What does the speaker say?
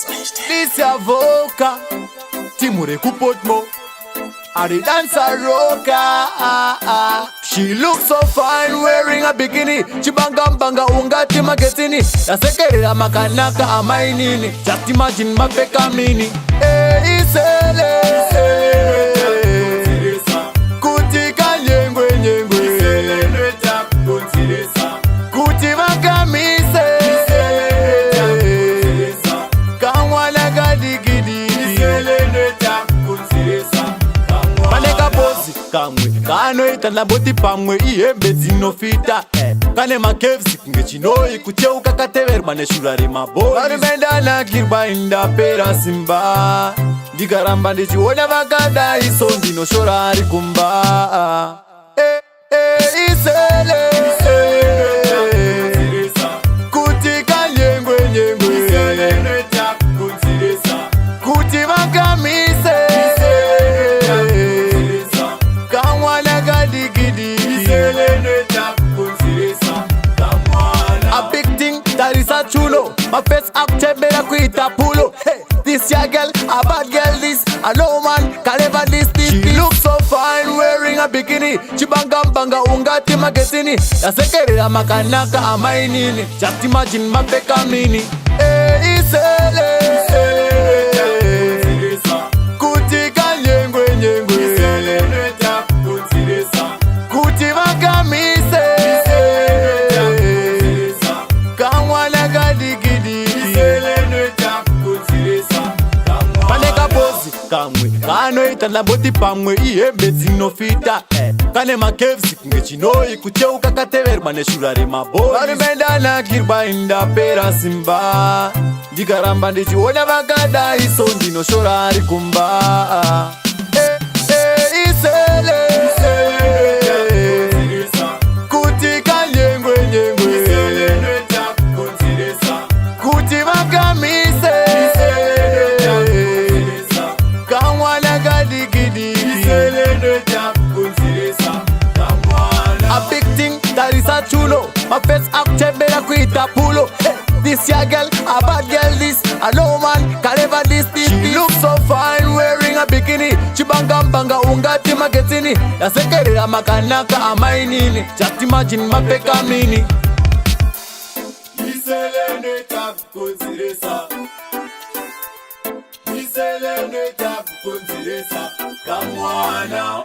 This your vocal Timure Kupotmo Ari dancer rocker. She looks so fine wearing a bikini. Chibanga banga ungati magetini. Yasekerera makanaka amainini. Just imagine mapeka mini. Isele Kutika nyengwe nyengwe. Kuti makamise Kamwana gadigidi. Paneka posi kamwe Kano itana boti pamwe Iembe zinofita Kane makevsi Ngechinoi kucheuka katever Mane shurari maboi Karimenda na kirba inda pera simba Digaramba ndichiona vakada Iso ndino shorari kumba Isele Kutika nyengwe nyengwe Kuti makamise A big thing that is a chulo. My face actor better quit a pulo. Hey, this your girl, a bad girl this. A low man, can never this. She looks so fine wearing a bikini. Chibanga banga ungati magetini. Yasekerera makanaka amainini. Just imagine mapeka mini. Isele Kutika nyengwe nyengwe. Kuti makamise Kamwana gadigidi. Paneka posi kamwe Kano itana boti pamwe Iembe zinofita Kane makevsi Ngechinoi kucheuka katever Mane shurari maboi Karimenda na kirba inda pera simba Digaramba ndichiona vakada Iso ndino shorari kumba Isele Kutika nyengwe nyengwe. Kuti makamise Kamwana gadigidi. A big thing that is a chulo. My face actor better quit a pulo. Hey, this your girl, a bad girl this. A low man, can never this. She looks so fine wearing a bikini. Chibanga banga ungati magetini. Yasekerera makanaka amainini. Just imagine mapeka mini. Iselene takukonzeresa. Iselene takukonzeresa. Kamwana